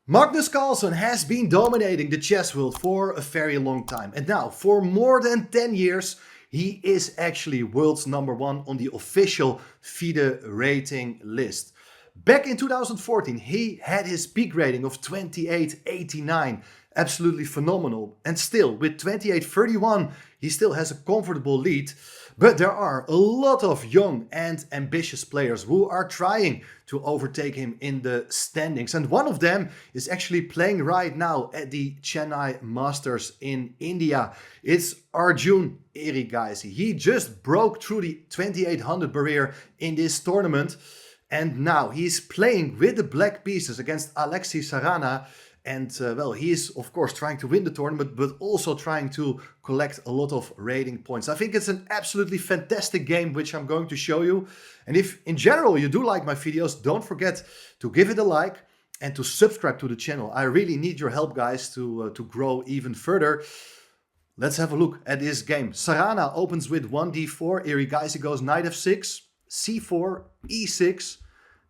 Magnus Carlsen has been dominating the chess world for a very long time. And now, for more than 10 years, he is actually world's #1 on the official FIDE rating list. Back in 2014, he had his peak rating of 28.89. Absolutely phenomenal. And still, with 28.31, he still has a comfortable lead. But there are a lot of young and ambitious players who are trying to overtake him in the standings. And one of them is actually playing right now at the Chennai Masters in India. It's Arjun Erigaisi. He just broke through the 2800 barrier in this tournament. And now he's playing with the black pieces against Alexey Sarana. And well, he is of course trying to win the tournament, but also trying to collect a lot of rating points. I think it's an absolutely fantastic game, which I'm going to show you. And if in general you do like my videos, don't forget to give it a like and to subscribe to the channel. I really need your help, guys, to grow even further. Let's have a look at this game. Sarana opens with 1d4. Erigaisi goes knight f6, c4, e6.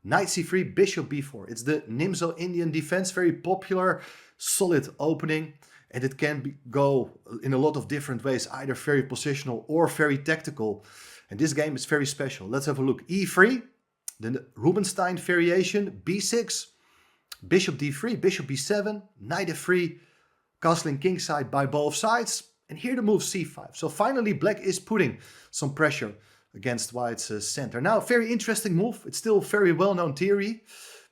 Knight c3, bishop b4. It's the Nimzo Indian defense, very popular, solid opening. And it can go in a lot of different ways, either very positional or very tactical. And this game is very special. Let's have a look. e3, then the Rubinstein variation, b6, bishop d3, bishop b7, knight f3, castling kingside by both sides. And here the move c5. So finally black is putting some pressure against white's center. Now, very interesting move. It's still very well-known theory,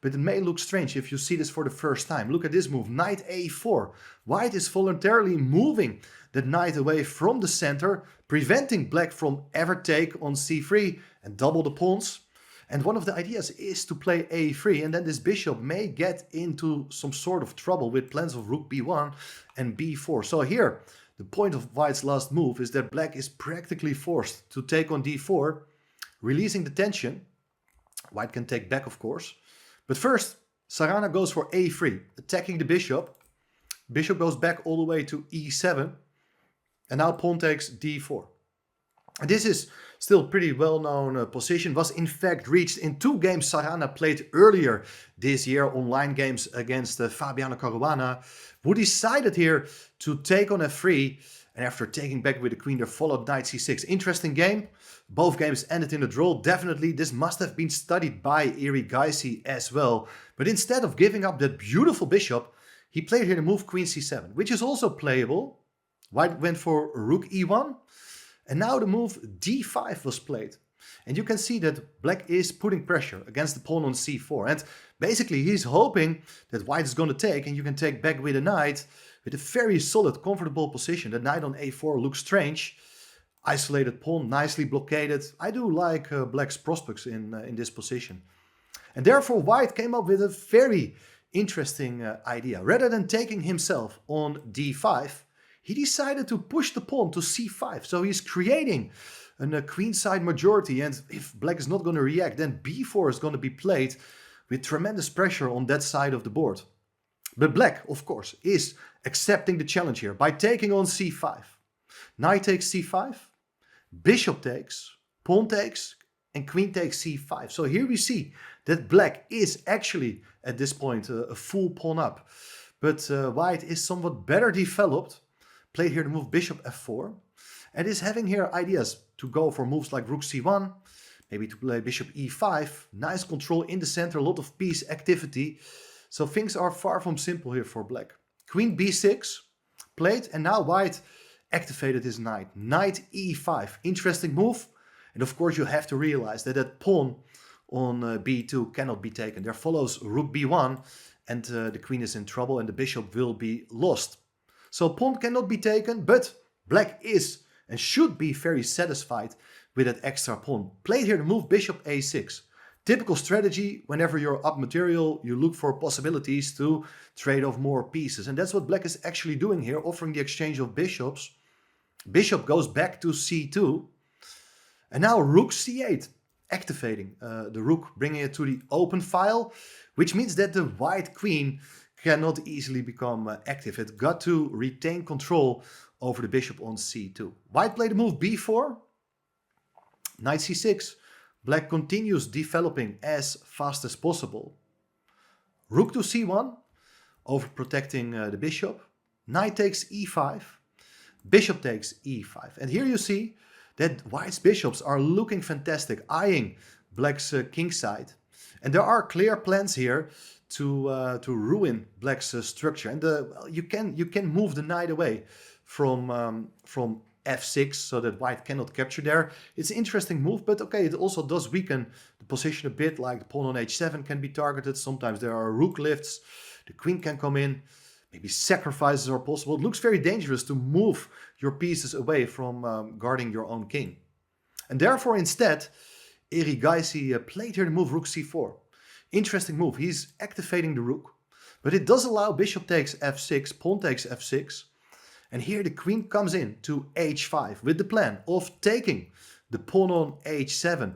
but it may look strange if you see this for the first time. Look at this move, knight a4. White is voluntarily moving the knight away from the center, preventing black from ever take on c3 and double the pawns. And one of the ideas is to play a3, and then this bishop may get into some sort of trouble with plans of rook b1 and b4. So here, the point of white's last move is that black is practically forced to take on d4, releasing the tension. White can take back, of course. But first, Sarana goes for a3, attacking the bishop. Bishop goes back all the way to e7. And now pawn takes d4. And this is still pretty well-known position. Was in fact reached in 2 games Sarana played earlier this year, online games against Fabiano Caruana, who decided here to take on f3. And after taking back with the queen, there followed knight c6. Interesting game. Both games ended in a draw. Definitely this must have been studied by Erigaisi as well. But instead of giving up that beautiful bishop, he played here the move queen c7, which is also playable. White went for rook e1. And now the move d5 was played. And you can see that black is putting pressure against the pawn on c4. And basically he's hoping that white is going to take, and you can take back with a knight with a very solid, comfortable position. The knight on a4 looks strange. Isolated pawn, nicely blockaded. I do like black's prospects in this position. And therefore white came up with a very interesting idea. Rather than taking himself on d5, he decided to push the pawn to c5. So he's creating a queenside majority. And if black is not going to react, then b4 is going to be played with tremendous pressure on that side of the board. But black, of course, is accepting the challenge here by taking on c5. Knight takes c5, bishop takes, pawn takes, and queen takes c5. So here we see that black is actually, at this point, a full pawn up. But white is somewhat better developed. Played here the move bishop f4, and is having here ideas to go for moves like rook c1, maybe to play bishop e5. Nice control in the center, a lot of piece activity. So things are far from simple here for black. Queen b6 played, and now white activated his knight. Knight e5, interesting move. And of course you have to realize that that pawn on b2 cannot be taken. There follows rook b1, and the queen is in trouble, and the bishop will be lost. So pawn cannot be taken, but black is and should be very satisfied with that extra pawn. Played here the move bishop a6. Typical strategy, whenever you're up material, you look for possibilities to trade off more pieces. And that's what black is actually doing here, offering the exchange of bishops. Bishop goes back to c2. And now rook c8, activating the rook, bringing it to the open file, which means that the white queen cannot easily become active. It got to retain control over the bishop on c2. White played the move b4, knight c6. Black continues developing as fast as possible. Rook to c1. overprotecting the bishop. Knight takes e5, bishop takes e5. And here you see that white's bishops are looking fantastic, eyeing black's king side. And there are clear plans here to ruin black's structure. And you can move the knight away from f6 so that white cannot capture there. It's an interesting move, but okay, it also does weaken the position a bit, like the pawn on h7 can be targeted. Sometimes there are rook lifts, the queen can come in, maybe sacrifices are possible. It looks very dangerous to move your pieces away from guarding your own king. And therefore, instead, Erigaisi played here the move rook c4. Interesting move. He's activating the rook, but it does allow bishop takes f6, pawn takes f6. And here the queen comes in to h5 with the plan of taking the pawn on h7.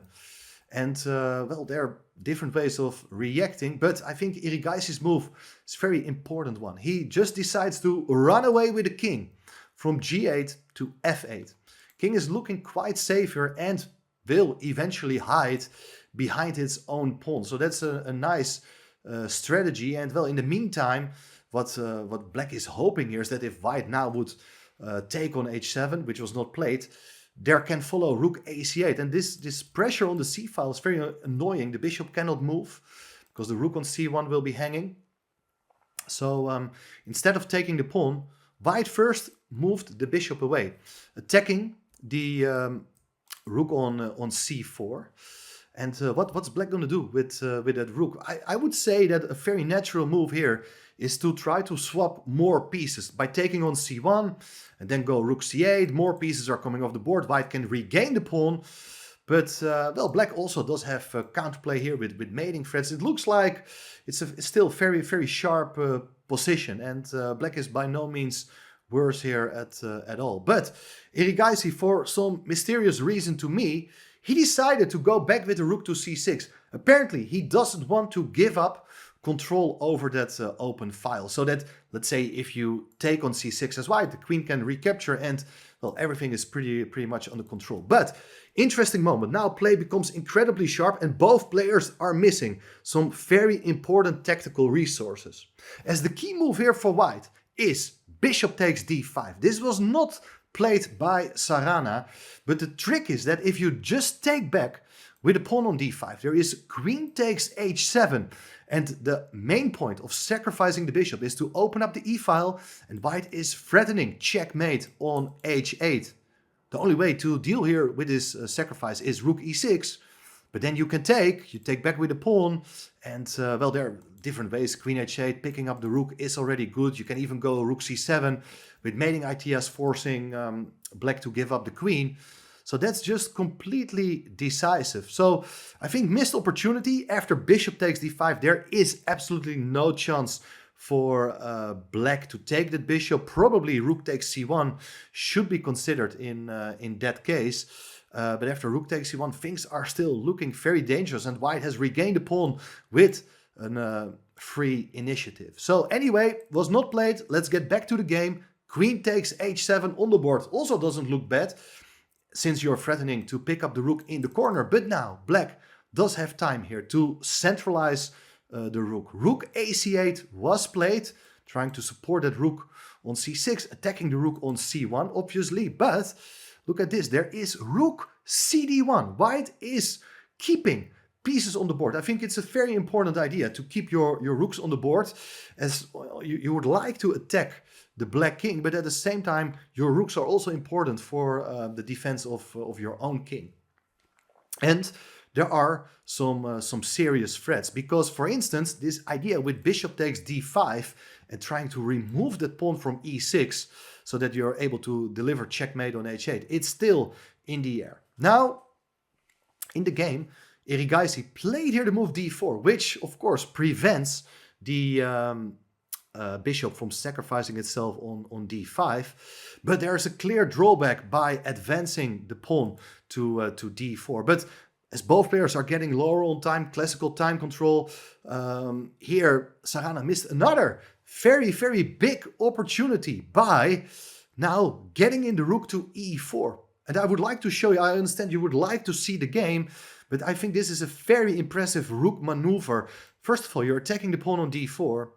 And well, there are different ways of reacting, but I think Erigaisi's move is a very important one. He just decides to run away with the king from g8 to f8. King is looking quite safe here and will eventually hide behind its own pawn. So that's a nice strategy. And well, in the meantime, what black is hoping here is that if white now would take on h7, which was not played, there can follow rook ac8. And this pressure on the c file is very annoying. The bishop cannot move because the rook on c1 will be hanging. So instead of taking the pawn, white first moved the bishop away, attacking the rook on c4. And what's black going to do with that rook? I would say that a very natural move here is to try to swap more pieces by taking on c1 and then go rook c8. More pieces are coming off the board. White can regain the pawn. But, well, black also does have counterplay here with mating threats. It looks like it's still very, very sharp position. And black is by no means worse here at all. But Erigaisi, for some mysterious reason to me, he decided to go back with the rook to c6. Apparently, he doesn't want to give up control over that open file. So that, let's say, if you take on c6 as white, the queen can recapture and, well, everything is pretty much under control. But interesting moment. Now play becomes incredibly sharp and both players are missing some very important tactical resources. As the key move here for white is bishop takes d5. This was not played by Sarana, but the trick is that if you just take back with a pawn on d5, there is queen takes h7, and the main point of sacrificing the bishop is to open up the e-file, and white is threatening checkmate on h8. The only way to deal here with this sacrifice is rook e6, but then you take back with a pawn, and well, there are different ways. Queen h8, picking up the rook is already good. You can even go rook c7 with mating ideas, forcing black to give up the queen. So that's just completely decisive. So I think missed opportunity after bishop takes d5. There is absolutely no chance for black to take that bishop. Probably rook takes c1 should be considered in that case. But after rook takes c1, things are still looking very dangerous, and white has regained the pawn with a free initiative. So anyway, was not played. Let's get back to the game. Queen takes h7 on the board also doesn't look bad, since you're threatening to pick up the rook in the corner. But now black does have time here to centralize the rook. Rook ac8 was played, trying to support that rook on c6, attacking the rook on c1, obviously. But look at this, there is rook cd1. White is keeping pieces on the board. I think it's a very important idea to keep your rooks on the board, as you would like to attack the black king, but at the same time your rooks are also important for the defense of your own king. And there are some serious threats, because for instance this idea with bishop takes d5 and trying to remove that pawn from e6 so that you're able to deliver checkmate on h8, it's still in the air. Now in the game, Erigaisi played here the move d4, which of course prevents the bishop from sacrificing itself on d5, but there's a clear drawback by advancing the pawn to d4. But as both players are getting lower on time, classical time control, here Sarana missed another very, very big opportunity by now getting in the rook to e4. And I would like to show you, I understand you would like to see the game, but I think this is a very impressive rook maneuver. First of all, you're attacking the pawn on d4,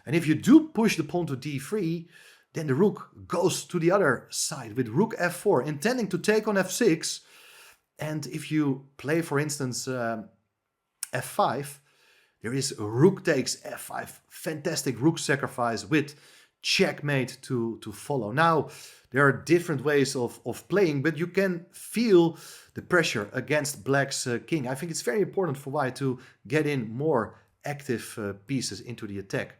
And if you do push the pawn to d3, then the rook goes to the other side with rook f4, intending to take on f6. And if you play, for instance, f5, there is rook takes f5, fantastic rook sacrifice with checkmate to follow. Now, there are different ways of playing, but you can feel the pressure against black's king. I think it's very important for white to get in more active pieces into the attack.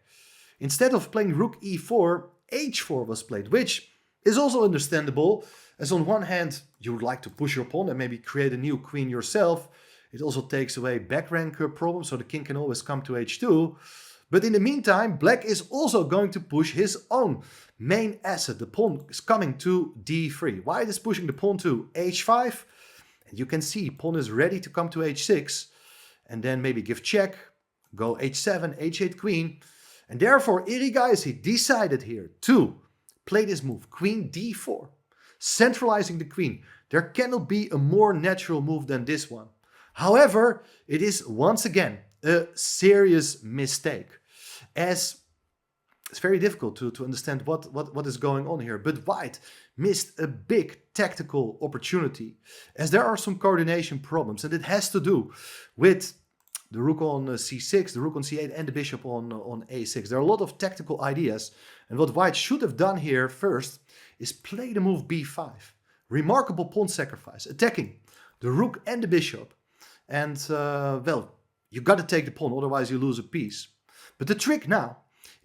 Instead of playing rook e4, h4 was played, which is also understandable, as on one hand you would like to push your pawn and maybe create a new queen yourself. It also takes away back rank problems, so the king can always come to h2. But in the meantime, black is also going to push his own main asset. The pawn is coming to d3. White is pushing the pawn to h5. And you can see pawn is ready to come to h6. And then maybe give check, go h7, h8 queen. And therefore Erigaisi decided here to play this move, queen d4, centralizing the queen. There cannot be a more natural move than this one. However, it is once again a serious mistake, as it's very difficult to understand what is going on here. But white missed a big tactical opportunity, as there are some coordination problems, and it has to do with the rook on c6, the rook on c8, and the bishop on a6. There are a lot of tactical ideas, and what white should have done here first is play the move b5. Remarkable pawn sacrifice, attacking the rook and the bishop. And, well, you got to take the pawn, otherwise you lose a piece. But the trick now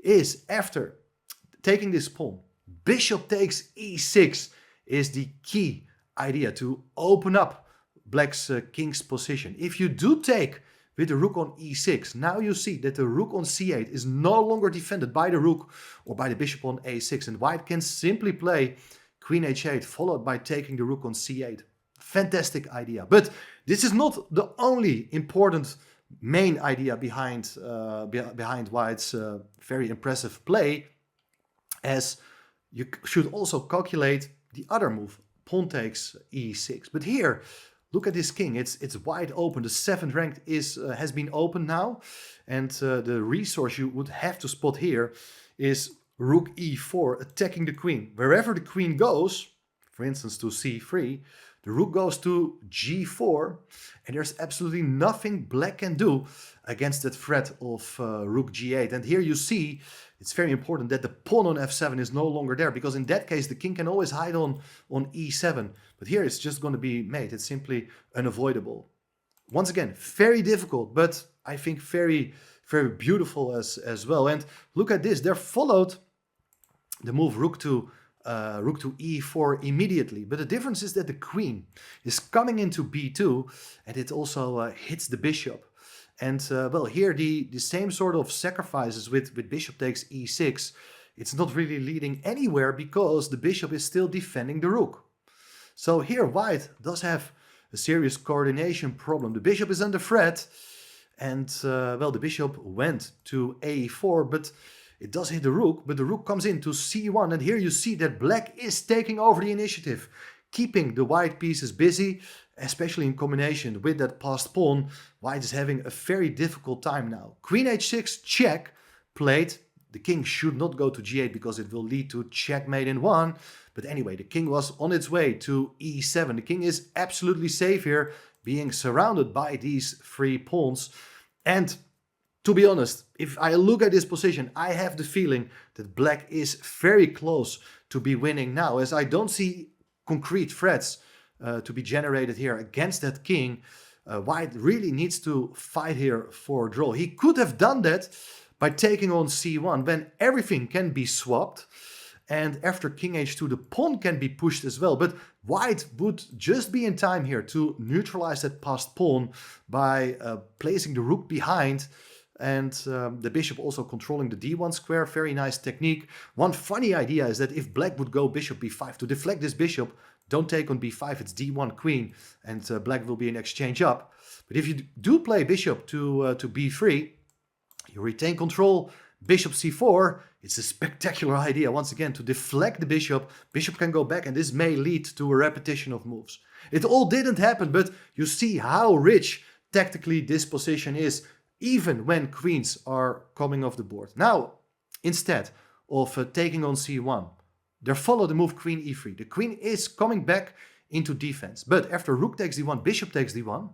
is, after taking this pawn, bishop takes e6 is the key idea to open up black's king's position. If you do take with the rook on e6, now you see that the rook on c8 is no longer defended by the rook or by the bishop on a6. And white can simply play queen h8, followed by taking the rook on c8. Fantastic idea. But this is not the only important main idea behind white's very impressive play, as you should also calculate the other move, pawn takes e6. But here, look at this king. It's wide open. The 7th rank has been opened now, and the resource you would have to spot here is rook e4, attacking the queen. Wherever the queen goes, for instance to c3, the rook goes to g4, and there's absolutely nothing black can do against that threat of rook g8. And here you see it's very important that the pawn on f7 is no longer there, because in that case the king can always hide on e7. But here it's just going to be mate. It's simply unavoidable. Once again, very difficult, but I think very, very beautiful as well. And look at this. There followed the move rook to e4 immediately. But the difference is that the queen is coming into b2, and it also hits the bishop. And well, here the same sort of sacrifices with bishop takes e6. It's not really leading anywhere, because the bishop is still defending the rook. So here white does have a serious coordination problem. The bishop is under threat, and well, the bishop went to a4, but it does hit the rook, but the rook comes in to c1, and here you see that black is taking over the initiative, keeping the white pieces busy, especially in combination with that passed pawn. White is having a very difficult time now. Queen h6, check, played. The king should not go to g8 because it will lead to checkmate in 1. But anyway, the king was on its way to e7. The king is absolutely safe here, being surrounded by these 3 pawns. And to be honest, if I look at this position, I have the feeling that black is very close to be winning now, as I don't see concrete threats to be generated here against that king. White really needs to fight here for a draw. He could have done that by taking on c1, when everything can be swapped, and after king h2 the pawn can be pushed as well. But white would just be in time here to neutralize that passed pawn by placing the rook behind, and the bishop also controlling the d1 square. Very nice technique. One funny idea is that if black would go bishop b5 to deflect this bishop, don't take on b5, it's d1 queen, and black will be an exchange up. But if you do play bishop to b3, you retain control. Bishop c4, it's a spectacular idea once again to deflect the bishop. Bishop can go back, and this may lead to a repetition of moves. It all didn't happen, but you see how rich tactically this position is, even when queens are coming off the board. Now, instead of taking on c1, they follow the move queen e3. The queen is coming back into defense. But after rook takes d1, bishop takes d1,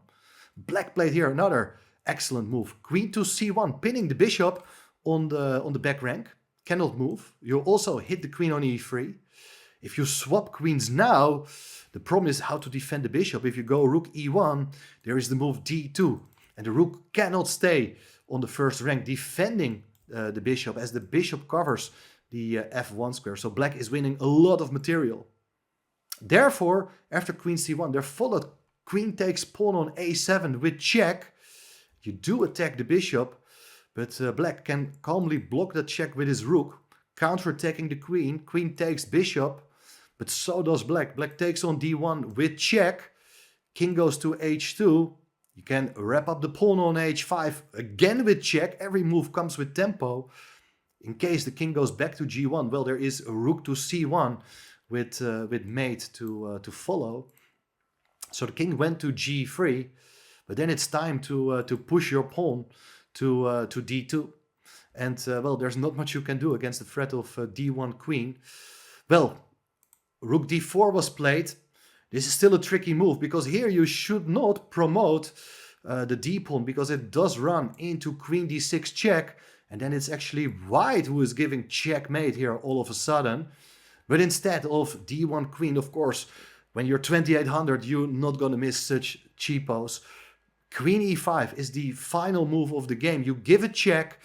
black played here another excellent move. Queen to c1, pinning the bishop on the back rank. Cannot move. You also hit the queen on e3. If you swap queens now, the problem is how to defend the bishop. If you go rook e1, there is the move d2. And the rook cannot stay on the first rank defending the bishop, as the bishop covers the f1 square. So black is winning a lot of material. Therefore, after queen c1, there followed queen takes pawn on a7 with check. You do attack the bishop, but black can calmly block the check with his rook, counter-attacking the queen. Queen takes bishop, but so does black. Black takes on d1 with check. King goes to h2. You can wrap up the pawn on h5, again with check. Every move comes with tempo. In case the king goes back to g1, well, there is a rook to c1 with mate to follow. So the king went to g3, but then it's time to push your pawn to d2. And well, there's not much you can do against the threat of d1 queen. Well, rook d4 was played. This is still a tricky move, because here you should not promote the d-pawn, because it does run into queen d6 check, and then it's actually white who is giving checkmate here all of a sudden. But instead of d1 queen, of course, when you're 2800, you're not going to miss such cheapos. Queen e5 is the final move of the game. You give a check,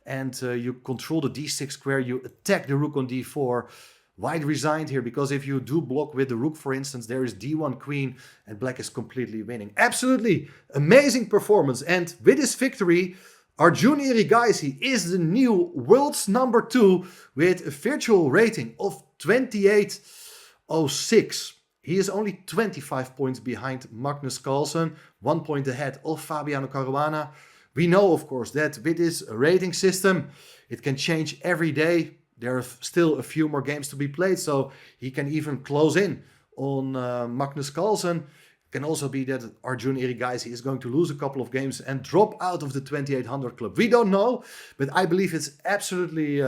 and you control the d6 square. You attack the rook on d4. White resigned here, because if you do block with the rook, for instance, there is d1 queen, and black is completely winning. Absolutely amazing performance. And with this victory, Arjun Erigaisi is the new world's number 2 with a virtual rating of 2806. He is only 25 points behind Magnus Carlsen, 1 point ahead of Fabiano Caruana. We know, of course, that with this rating system, it can change every day. There are still a few more games to be played, so he can even close in on Magnus Carlsen. It can also be that Arjun Erigaisi is going to lose a couple of games and drop out of the 2800 club. We don't know, but I believe it's absolutely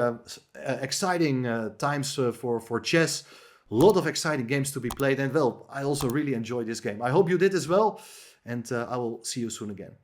exciting times for chess. A lot of exciting games to be played, and well, I also really enjoyed this game. I hope you did as well, and I will see you soon again.